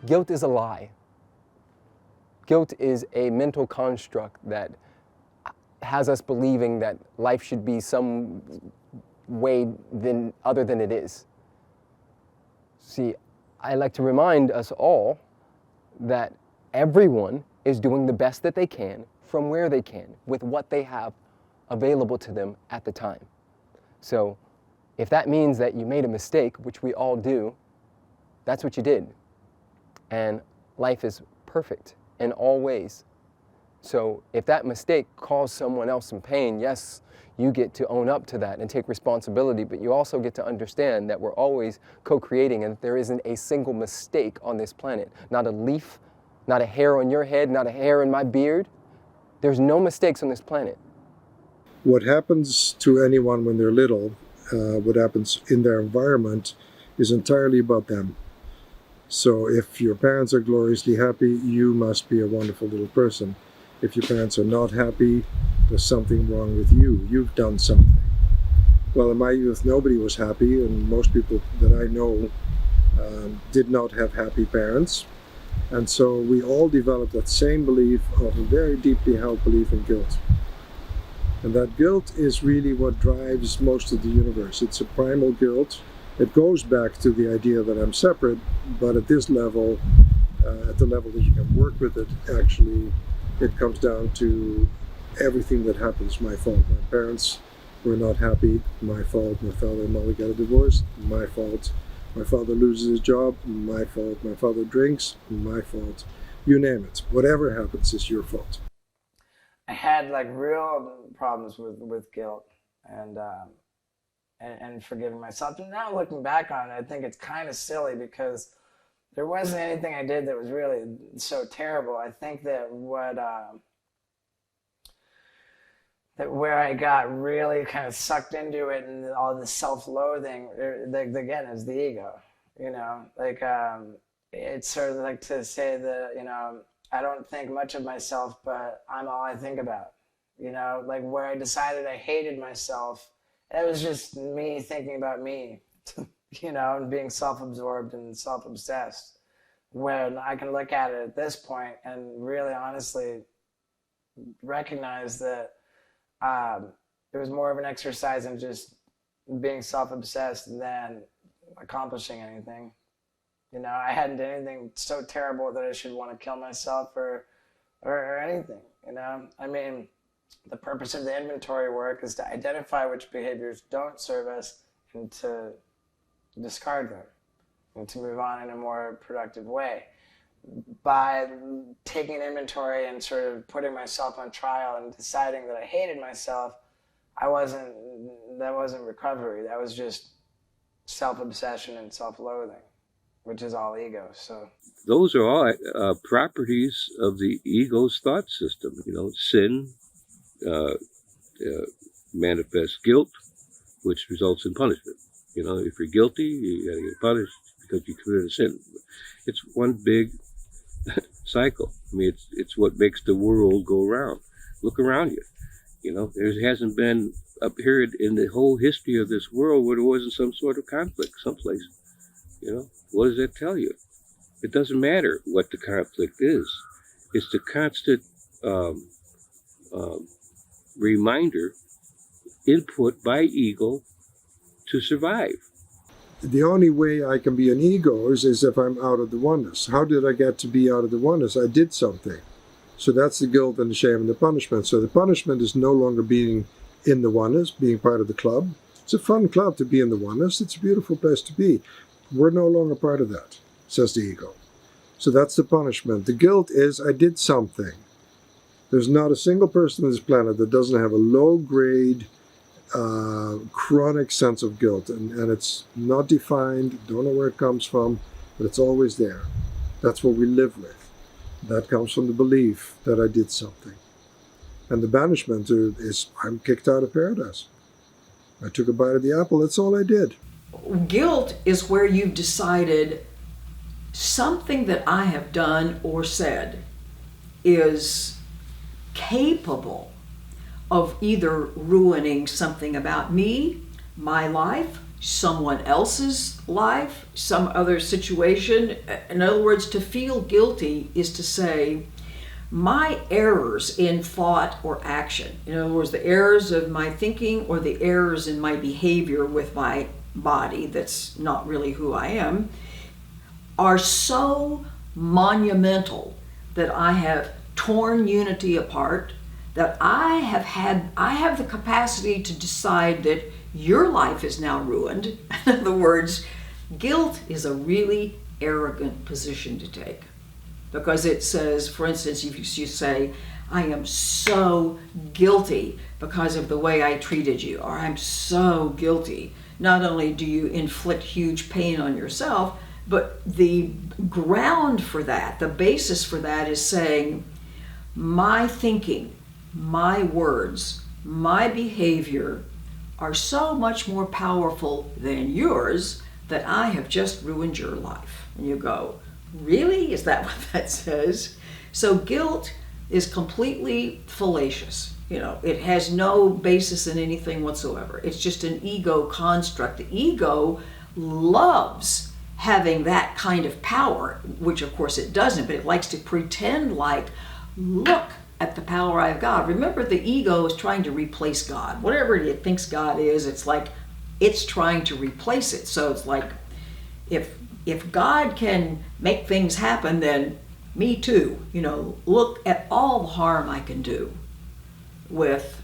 Guilt is a lie. Guilt is a mental construct that has us believing that life should be some way other than it is. See, I like to remind us all that everyone is doing the best that they can from where they can with what they have available to them at the time. So if that means that you made a mistake, which we all do, that's what you did. And life is perfect in all ways. So if that mistake caused someone else some pain, yes, you get to own up to that and take responsibility, but you also get to understand that we're always co-creating and that there isn't a single mistake on this planet. Not a leaf, not a hair on your head, not a hair in my beard. There's no mistakes on this planet. What happens to anyone when they're little, what happens in their environment, is entirely about them. So if your parents are gloriously happy, you must be a wonderful little person. If your parents are not happy, there's something wrong with you. You've done something. Well, in my youth, nobody was happy, and most people that I know did not have happy parents. And so we all developed that same belief of a very deeply held belief in guilt. And that guilt is really what drives most of the universe. It's a primal guilt. It goes back to the idea that I'm separate, but at this level, at the level that you can work with it, actually, it comes down to everything that happens, my fault. My parents were not happy, my fault. My father and mother got a divorce, my fault. My father loses his job, my fault. My father drinks, my fault. You name it. Whatever happens is your fault. I had like real problems with guilt and forgiving myself. And now looking back on it, I think it's kind of silly because there wasn't anything I did that was really so terrible. I think that where I got really kind of sucked into it and all the self-loathing, again, is the ego. You know, like it's sort of like to say that, you know, I don't think much of myself, but I'm all I think about. You know, like where I decided I hated myself, it was just me thinking about me, you know, and being self-absorbed and self-obsessed. When I can look at it at this point and really honestly recognize that it was more of an exercise in just being self-obsessed than accomplishing anything. You know, I hadn't done anything so terrible that I should want to kill myself or anything, you know? I mean, the purpose of the inventory work is to identify which behaviors don't serve us and to discard them and to move on in a more productive way. By taking inventory and sort of putting myself on trial and deciding that I hated myself, that wasn't recovery. That was just self-obsession and self-loathing, which is all ego. So those are all properties of the ego's thought system. You know, sin manifests guilt, which results in punishment. You know, if you're guilty, you got to get punished because you committed a sin. It's one big cycle. I mean, it's what makes the world go round. Look around you. You know, there hasn't been a period in the whole history of this world where there wasn't some sort of conflict someplace. You know, what does that tell you? It doesn't matter what the conflict is. It's the constant reminder, input by ego to survive. The only way I can be an ego is if I'm out of the oneness. How did I get to be out of the oneness? I did something. So that's the guilt and the shame and the punishment. So the punishment is no longer being in the oneness, being part of the club. It's a fun club to be in the oneness. It's a beautiful place to be. We're no longer part of that, says the ego. So that's the punishment. The guilt is I did something. There's not a single person on this planet that doesn't have a low-grade chronic sense of guilt, and it's not defined, don't know where it comes from, but it's always there. That's what we live with. That comes from the belief that I did something. And the banishment is I'm kicked out of paradise. I took a bite of the apple, that's all I did. Guilt is where you've decided something that I have done or said is capable of either ruining something about me, my life, someone else's life, some other situation. In other words, to feel guilty is to say, my errors in thought or action, in other words, the errors of my thinking or the errors in my behavior with my body that's not really who I am, are so monumental that I have torn unity apart, that I have the capacity to decide that your life is now ruined. In other words, guilt is a really arrogant position to take, because it says, for instance, if you say, I am so guilty because of the way I treated you, or I'm so guilty, not only do you inflict huge pain on yourself, but the ground for that, the basis for that is saying, my thinking, my words, my behavior are so much more powerful than yours that I have just ruined your life. And you go, really? Is that what that says? So guilt is completely fallacious. You know, it has no basis in anything whatsoever. It's just an ego construct. The ego loves having that kind of power, which of course it doesn't, but it likes to pretend like, look at the power I've got. Remember, the ego is trying to replace God. Whatever it thinks God is, it's like it's trying to replace it. So it's like, if God can make things happen, then me too. You know, look at all the harm I can do with,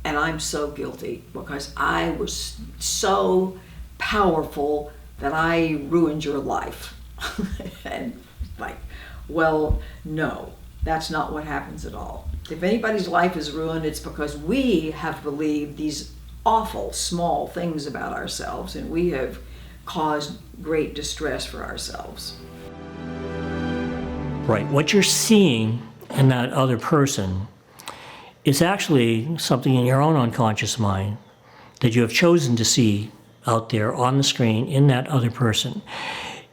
and I'm so guilty because I was so powerful that I ruined your life. And like, well, no, that's not what happens at all. If anybody's life is ruined, it's because we have believed these awful small things about ourselves, and we have caused great distress for ourselves. Right. What you're seeing in that other person is actually something in your own unconscious mind that you have chosen to see out there on the screen in that other person.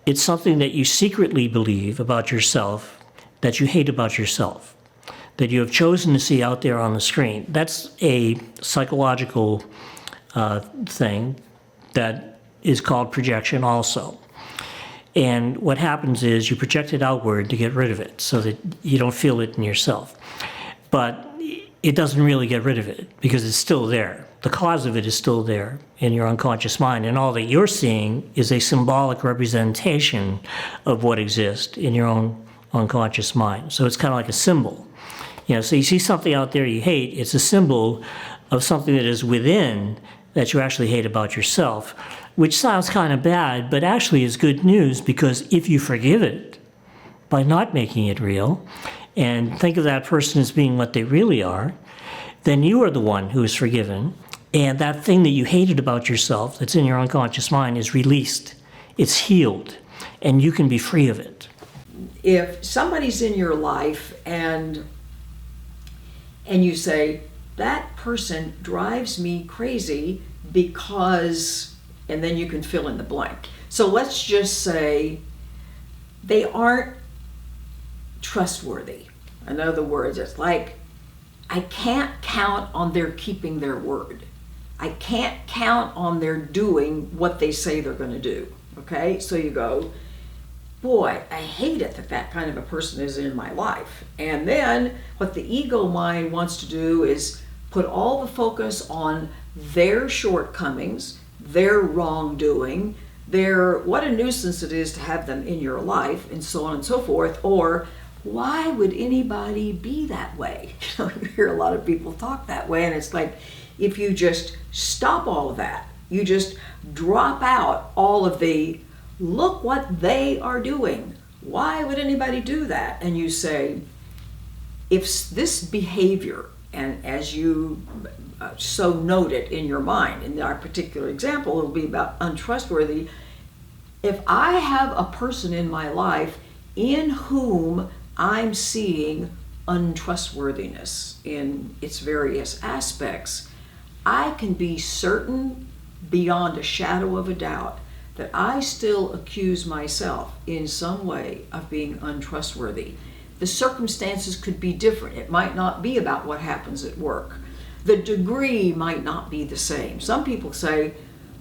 It's something that you secretly believe about yourself, that you hate about yourself, that you have chosen to see out there on the screen. That's a psychological thing that is called projection also. And what happens is you project it outward to get rid of it so that you don't feel it in yourself. But it doesn't really get rid of it because it's still there. The cause of it is still there in your unconscious mind, and all that you're seeing is a symbolic representation of what exists in your own unconscious mind. So it's kind of like a symbol. You know, so you see something out there you hate, it's a symbol of something that is within that you actually hate about yourself, which sounds kind of bad, but actually is good news, because if you forgive it by not making it real and think of that person as being what they really are, then you are the one who is forgiven, and that thing that you hated about yourself that's in your unconscious mind is released. It's healed, and you can be free of it. If somebody's in your life and you say, that person drives me crazy because, and then you can fill in the blank. So let's just say they aren't trustworthy. In other words, it's like, I can't count on their keeping their word. I can't count on their doing what they say they're going to do. Okay? So you go, boy, I hate it that that kind of a person is in my life. And then what the ego mind wants to do is put all the focus on their shortcomings, their wrongdoing, their what a nuisance it is to have them in your life, and so on and so forth. Or why would anybody be that way? You know, you hear a lot of people talk that way, and it's like, if you just stop all of that, you just drop out all of the, look what they are doing. Why would anybody do that? And you say, if this behavior, and as you so note it in your mind, in our particular example, it'll be about untrustworthy. If I have a person in my life in whom I'm seeing untrustworthiness in its various aspects, I can be certain beyond a shadow of a doubt that I still accuse myself in some way of being untrustworthy. The circumstances could be different. It might not be about what happens at work. The degree might not be the same. Some people say,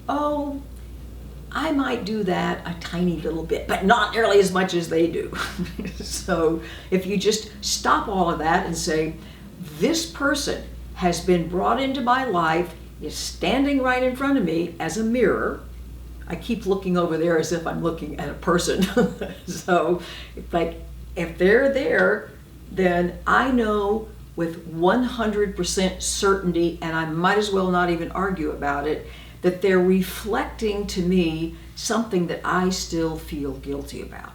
oh, I might do that a tiny little bit, but not nearly as much as they do. So if you just stop all of that and say, this person has been brought into my life, is standing right in front of me as a mirror. I keep looking over there as if I'm looking at a person. So like, if they're there, then I know with 100% certainty, and I might as well not even argue about it, that they're reflecting to me something that I still feel guilty about.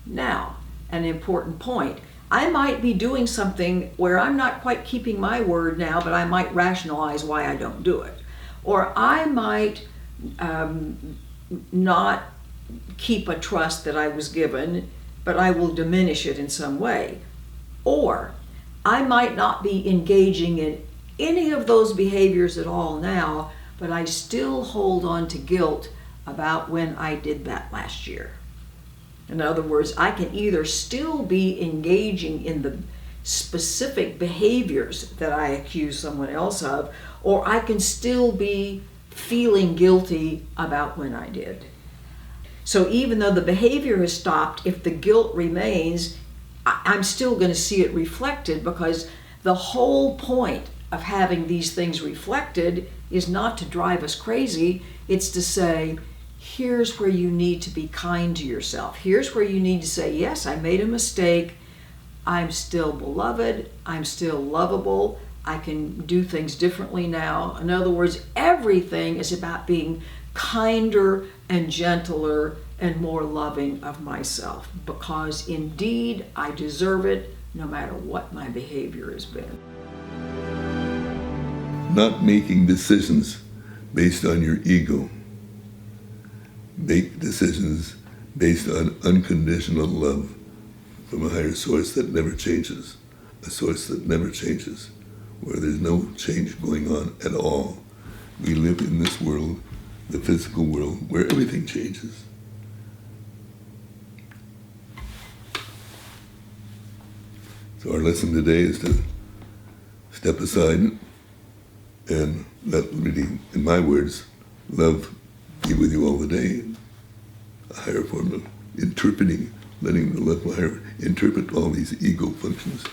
Now, an important point. I might be doing something where I'm not quite keeping my word now, but I might rationalize why I don't do it. Or I might not keep a trust that I was given, but I will diminish it in some way. Or I might not be engaging in any of those behaviors at all now, but I still hold on to guilt about when I did that last year. In other words, I can either still be engaging in the specific behaviors that I accuse someone else of, or I can still be feeling guilty about when I did. So even though the behavior has stopped, if the guilt remains, I'm still going to see it reflected, because the whole point of having these things reflected is not to drive us crazy. It's to say, here's where you need to be kind to yourself. Here's where you need to say, yes, I made a mistake. I'm still beloved. I'm still lovable. I can do things differently now. In other words, everything is about being kinder and gentler and more loving of myself, because indeed I deserve it no matter what my behavior has been. Not making decisions based on your ego. Make decisions based on unconditional love from a higher source that never changes, a source that never changes, where there's no change going on at all. We live in this world, the physical world, where everything changes. So our lesson today is to step aside and let, really, in my words, love be with you all the day. A higher form of interpreting, letting the love higher interpret all these ego functions.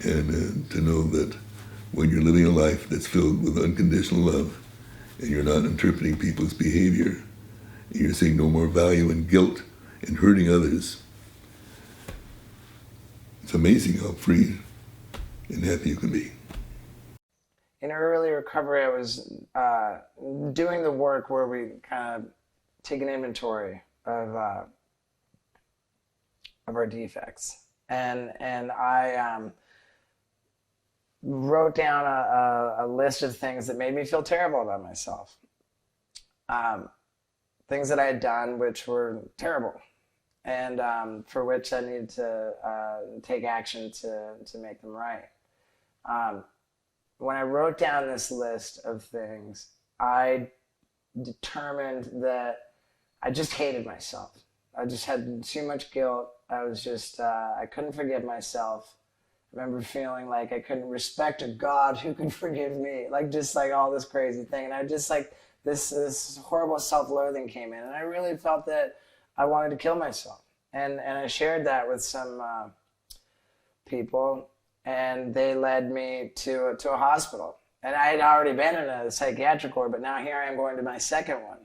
And to know that when you're living a life that's filled with unconditional love, and you're not interpreting people's behavior, and you're seeing no more value in guilt and hurting others, it's amazing how free and happy you can be. In early recovery, I was doing the work where we kind of take an inventory of our defects, and I wrote down a list of things that made me feel terrible about myself, things that I had done which were terrible, and for which I needed to take action to make them right. When I wrote down this list of things, I determined that I just hated myself. I just had too much guilt. I was just, I couldn't forgive myself. I remember feeling like I couldn't respect a God who could forgive me. Like, just like all this crazy thing. And I just like, this horrible self-loathing came in. And I really felt that I wanted to kill myself. And I shared that with some people. And they led me to a hospital. And I had already been in a psychiatric ward, but now here I am going to my second one.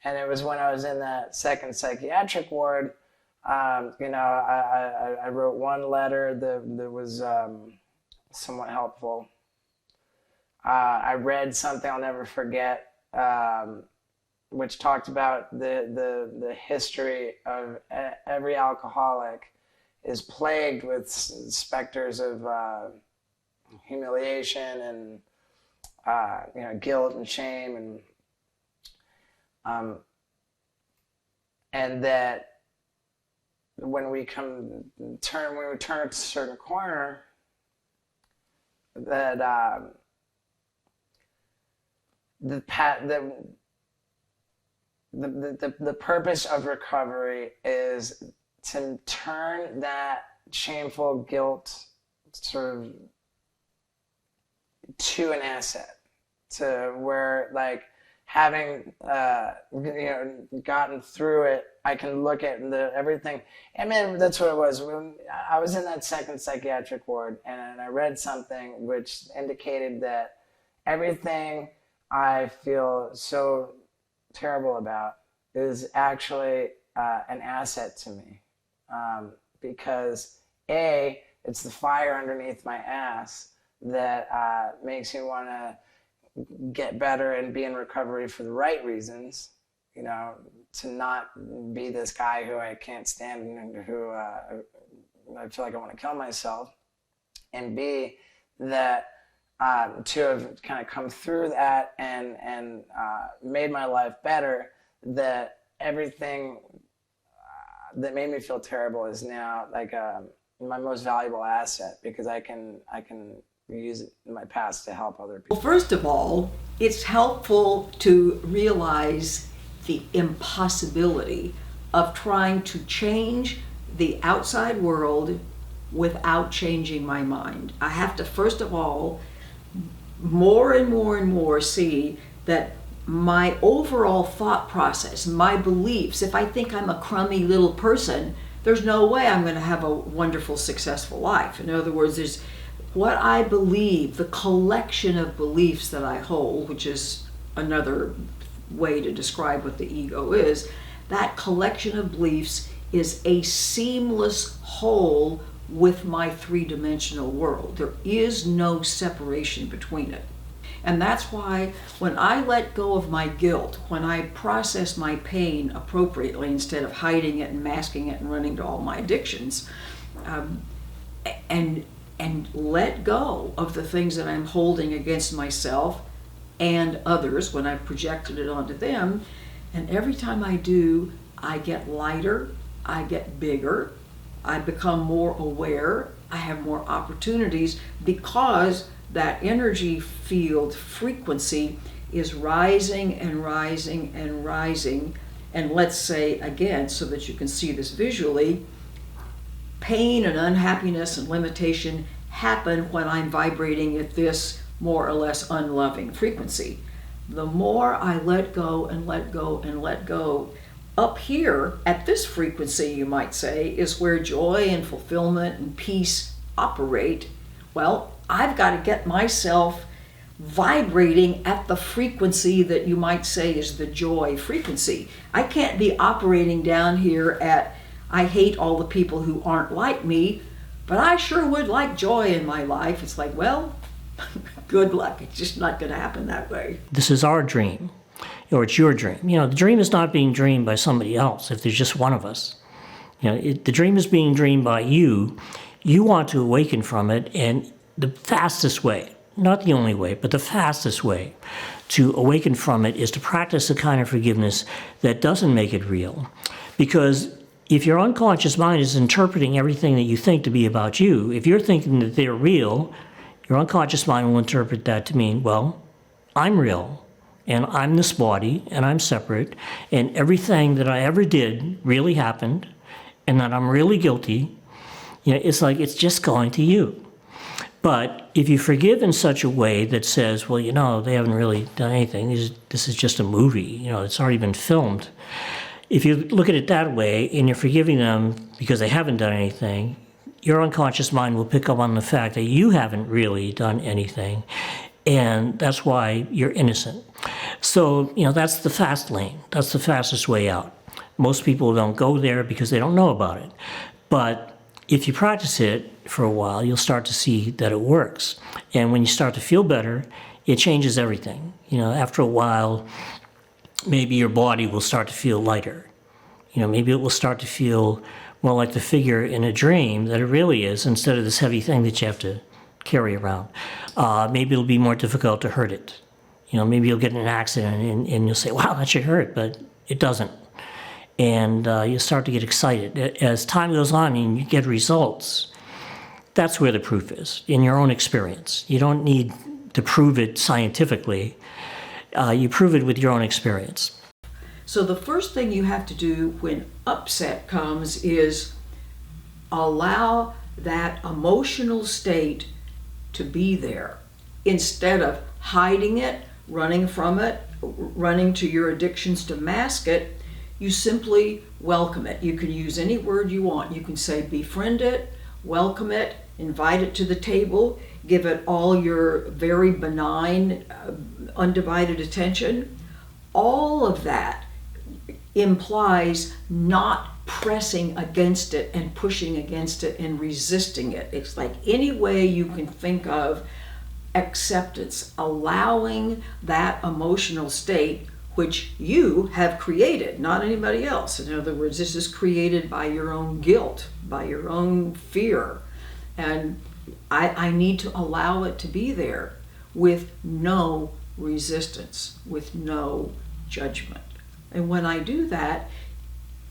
And it was when I was in that second psychiatric ward, I wrote one letter that was somewhat helpful. I read something I'll never forget, which talked about the history of every alcoholic is plagued with specters of humiliation and guilt and shame, and that when we turn a certain corner, that the purpose of recovery is to turn that shameful guilt sort of to an asset, to where, like, having gotten through it, I can look at everything. I mean, that's what it was. When I was in that second psychiatric ward, and I read something which indicated that everything I feel so terrible about is actually an asset to me, because it's the fire underneath my ass that makes me want to get better and be in recovery for the right reasons, to not be this guy who I can't stand and who I feel like I want to kill myself, and B, that to have kind of come through that and made my life better, that everything that made me feel terrible is now like my most valuable asset, because I can use it in my past to help other people. Well, first of all, it's helpful to realize the impossibility of trying to change the outside world without changing my mind. I have to, first of all, more and more and more see that my overall thought process, my beliefs, if I think I'm a crummy little person, there's no way I'm going to have a wonderful, successful life. In other words, there's what I believe, the collection of beliefs that I hold, which is another way to describe what the ego is, that collection of beliefs is a seamless whole with my three-dimensional world. There is no separation between it. And that's why when I let go of my guilt, when I process my pain appropriately instead of hiding it and masking it and running to all my addictions, and let go of the things that I'm holding against myself and others when I've projected it onto them, and every time I do, I get lighter, I get bigger, I become more aware, I have more opportunities, because that energy field frequency is rising and rising and rising. And let's say again, so that you can see this visually, pain and unhappiness and limitation happen when I'm vibrating at this more or less unloving frequency. The more I let go and let go and let go, up here at this frequency, you might say, is where joy and fulfillment and peace operate. Well, I've got to get myself vibrating at the frequency that you might say is the joy frequency. I can't be operating down here at, I hate all the people who aren't like me, but I sure would like joy in my life. It's like, well, good luck. It's just not going to happen that way. This is our dream, or it's your dream. The dream is not being dreamed by somebody else if there's just one of us. The dream is being dreamed by you. You want to awaken from it, and the fastest way, not the only way, but the fastest way to awaken from it is to practice the kind of forgiveness that doesn't make it real. Because if your unconscious mind is interpreting everything that you think to be about you, if you're thinking that they're real, your unconscious mind will interpret that to mean, well, I'm real, and I'm this body, and I'm separate, and everything that I ever did really happened, and that I'm really guilty. It's like it's just going to you. But if you forgive in such a way that says, well, they haven't really done anything, this is just a movie, it's already been filmed. If you look at it that way and you're forgiving them because they haven't done anything, your unconscious mind will pick up on the fact that you haven't really done anything, and that's why you're innocent. So, that's the fast lane. That's the fastest way out. Most people don't go there because they don't know about it. But if you practice it for a while, you'll start to see that it works. And when you start to feel better, it changes everything. After a while, maybe your body will start to feel lighter. Maybe it will start to feel more like the figure in a dream that it really is, instead of this heavy thing that you have to carry around. Maybe it'll be more difficult to hurt it. Maybe you'll get in an accident and you'll say, wow, that should hurt, but it doesn't. And you start to get excited. As time goes on and you get results, that's where the proof is, in your own experience. You don't need to prove it scientifically. You prove it with your own experience. So the first thing you have to do when upset comes is allow that emotional state to be there, instead of hiding it, running from it, running to your addictions to mask it. You simply welcome it. You can use any word you want. You can say befriend it, welcome it, invite it to the table, give it all your very benign, undivided attention. All of that implies not pressing against it and pushing against it and resisting it. It's like any way you can think of acceptance, allowing that emotional state which you have created, not anybody else. In other words, this is created by your own guilt, by your own fear. And I need to allow it to be there with no resistance, with no judgment. And when I do that,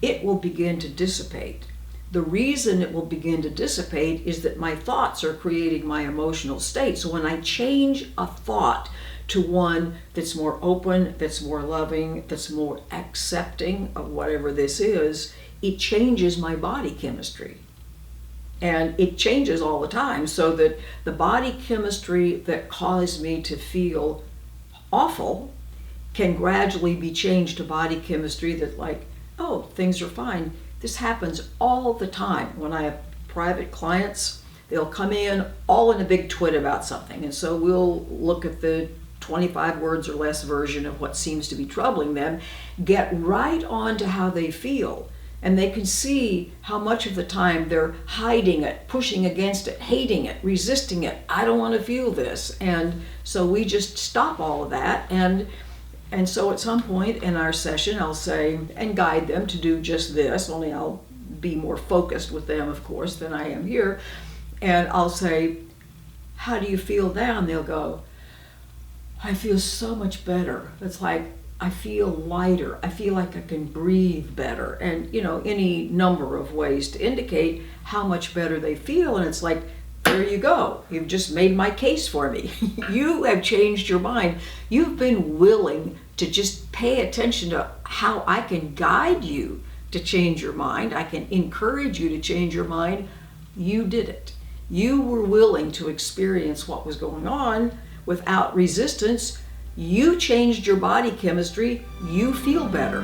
it will begin to dissipate. The reason it will begin to dissipate is that my thoughts are creating my emotional state. So when I change a thought to one that's more open, that's more loving, that's more accepting of whatever this is, it changes my body chemistry. And it changes all the time, so that the body chemistry that caused me to feel awful can gradually be changed to body chemistry that, like, oh, things are fine. This happens all the time. When I have private clients, they'll come in all in a big twit about something. And so we'll look at the 25 words or less version of what seems to be troubling them, get right on to how they feel. And they can see how much of the time they're hiding it, pushing against it, hating it, resisting it. I don't want to feel this. And so we just stop all of that. And so at some point in our session, I'll say, and guide them to do just this, only I'll be more focused with them, of course, than I am here. And I'll say, how do you feel now? And they'll go, I feel so much better. It's like, I feel lighter. I feel like I can breathe better. And, you know, any number of ways to indicate how much better they feel. And it's like, there you go. You've just made my case for me. You have changed your mind. You've been willing to just pay attention to how I can guide you to change your mind. I can encourage you to change your mind. You did it. You were willing to experience what was going on without resistance. You changed your body chemistry. You feel better.